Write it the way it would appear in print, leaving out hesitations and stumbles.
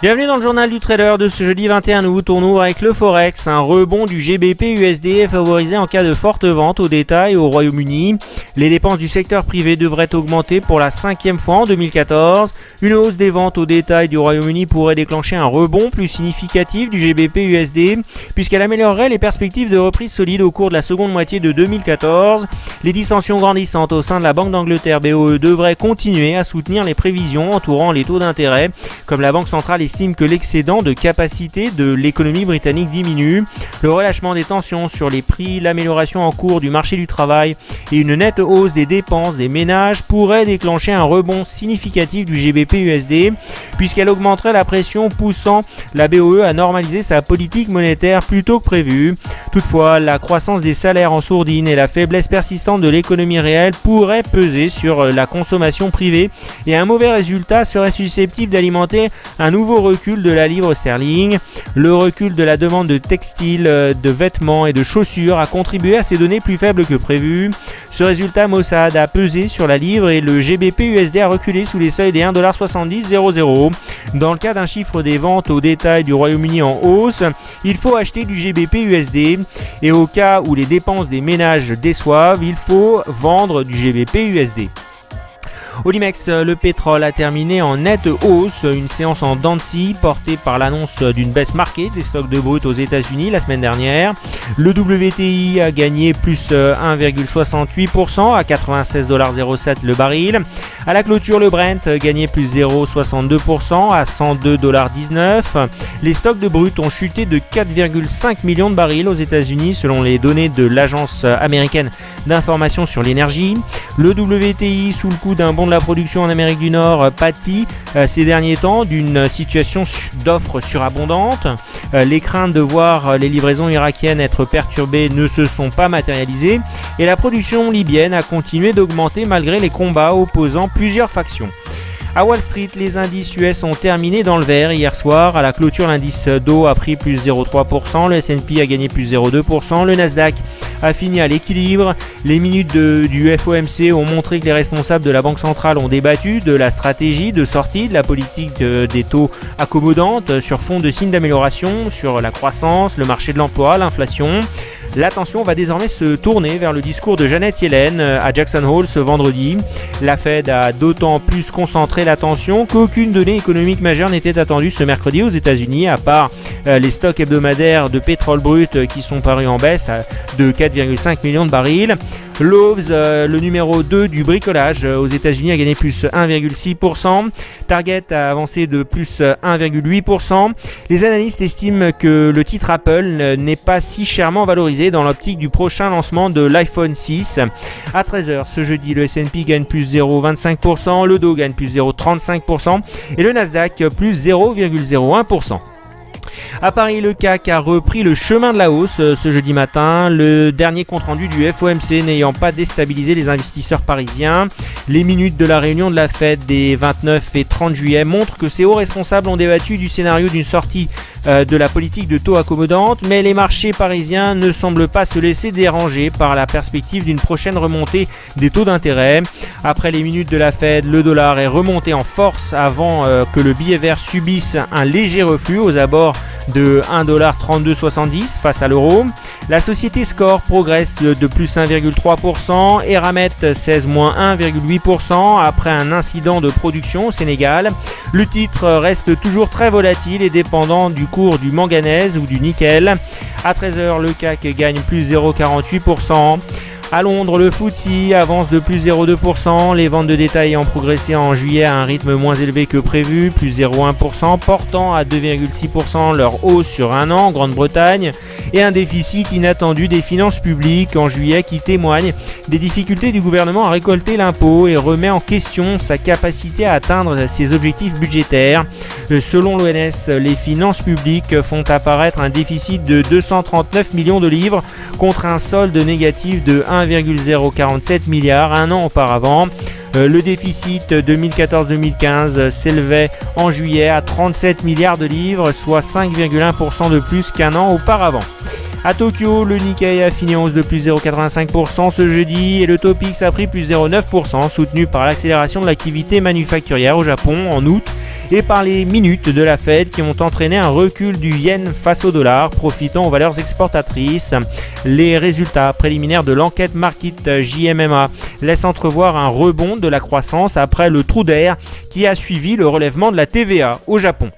Bienvenue dans le journal du trader de ce jeudi 21 août. On ouvre avec le Forex. Un rebond du GBP/USD est favorisé en cas de forte vente au détail au Royaume-Uni. Les dépenses du secteur privé devraient augmenter pour la 5e fois en 2014. Une hausse des ventes au détail du Royaume-Uni pourrait déclencher un rebond plus significatif du GBP/USD puisqu'elle améliorerait les perspectives de reprise solide au cours de la seconde moitié de 2014. Les dissensions grandissantes au sein de la Banque d'Angleterre BOE devraient continuer à soutenir les prévisions entourant les taux d'intérêt, comme la Banque centrale estime que l'excédent de capacité de l'économie britannique diminue. Le relâchement des tensions sur les prix, l'amélioration en cours du marché du travail et une nette hausse des dépenses des ménages pourraient déclencher un rebond significatif du GBP/USD puisqu'elle augmenterait la pression poussant la BOE à normaliser sa politique monétaire plus tôt que prévu. Toutefois, la croissance des salaires en sourdine et la faiblesse persistante de l'économie réelle pourraient peser sur la consommation privée et un mauvais résultat serait susceptible d'alimenter un nouveau recul de la livre sterling. Le recul de la demande de textiles, de vêtements et de chaussures a contribué à ces données plus faibles que prévu. Ce résultat maussade a pesé sur la livre et le GBP/USD a reculé sous les seuils des 1,7000. Dans le cas d'un chiffre des ventes au détail du Royaume-Uni en hausse, il faut acheter du GBP/USD et au cas où les dépenses des ménages déçoivent, il faut vendre du GBP/USD. Au Limex, le pétrole a terminé en nette hausse, une séance en dents de scie portée par l'annonce d'une baisse marquée des stocks de brut aux États-Unis la semaine dernière. Le WTI a gagné plus 1,68% à 96,07$ le baril. À la clôture, le Brent gagnait plus 0,62% à 102,19$. Les stocks de brut ont chuté de 4,5 millions de barils aux États-Unis selon les données de l'agence américaine d'information sur l'énergie. Le WTI, sous le coup d'un bond de la production en Amérique du Nord, pâtit ces derniers temps d'une situation d'offres surabondantes. Les craintes de voir les livraisons irakiennes être perturbées ne se sont pas matérialisées et la production libyenne a continué d'augmenter malgré les combats opposant plusieurs factions. À Wall Street, les indices US ont terminé dans le vert hier soir. À la clôture, l'indice Dow a pris plus 0,3%, le S&P a gagné plus 0,2%, le Nasdaq a fini à l'équilibre. Les minutes du FOMC ont montré que les responsables de la Banque centrale ont débattu de la stratégie de sortie de la politique des taux accommodantes sur fond de signes d'amélioration sur la croissance, le marché de l'emploi, l'inflation. L'attention va désormais se tourner vers le discours de Janet Yellen à Jackson Hole ce vendredi. La Fed a d'autant plus concentré l'attention qu'aucune donnée économique majeure n'était attendue ce mercredi aux États-Unis, à part les stocks hebdomadaires de pétrole brut qui sont parus en baisse de 4,5 millions de barils. Lowe's, le numéro 2 du bricolage aux États-Unis, a gagné plus 1,6%. Target a avancé de plus 1,8%. Les analystes estiment que le titre Apple n'est pas si chèrement valorisé dans l'optique du prochain lancement de l'iPhone 6. À 13h ce jeudi, le S&P gagne plus 0,25%, le Dow gagne plus 0,35% et le Nasdaq plus 0,01%. À Paris, le CAC a repris le chemin de la hausse ce jeudi matin, le dernier compte-rendu du FOMC n'ayant pas déstabilisé les investisseurs parisiens. Les minutes de la réunion de la Fed des 29 et 30 juillet montrent que ces hauts responsables ont débattu du scénario d'une sortie de la politique de taux accommodante, mais les marchés parisiens ne semblent pas se laisser déranger par la perspective d'une prochaine remontée des taux d'intérêt. Après les minutes de la Fed, le dollar est remonté en force avant que le billet vert subisse un léger reflux aux abords de 1,3270$ face à l'euro. La société Score progresse de plus 1,3%, Eramet cèse moins 1,8% après un incident de production au Sénégal. Le titre reste toujours très volatile et dépendant du cours du manganèse ou du nickel. À 13h, le CAC gagne plus 0,48%. À Londres, le FTSE avance de plus 0,2%. Les ventes de détail ayant progressé en juillet à un rythme moins élevé que prévu, plus 0,1%, portant à 2,6% leur hausse sur un an en Grande-Bretagne. Et un déficit inattendu des finances publiques en juillet qui témoigne des difficultés du gouvernement à récolter l'impôt et remet en question sa capacité à atteindre ses objectifs budgétaires. Selon l'ONS, les finances publiques font apparaître un déficit de 239 millions de livres contre un solde négatif de 1,047 milliards un an auparavant. Le déficit 2014-2015 s'élevait en juillet à 37 milliards de livres, soit 5,1% de plus qu'un an auparavant. À Tokyo, le Nikkei a fini en hausse de plus 0,85% ce jeudi et le Topix a pris plus 0,9%, soutenu par l'accélération de l'activité manufacturière au Japon en août et par les minutes de la Fed qui ont entraîné un recul du yen face au dollar, profitant aux valeurs exportatrices. Les résultats préliminaires de l'enquête Market JMMA laissent entrevoir un rebond de la croissance après le trou d'air qui a suivi le relèvement de la TVA au Japon.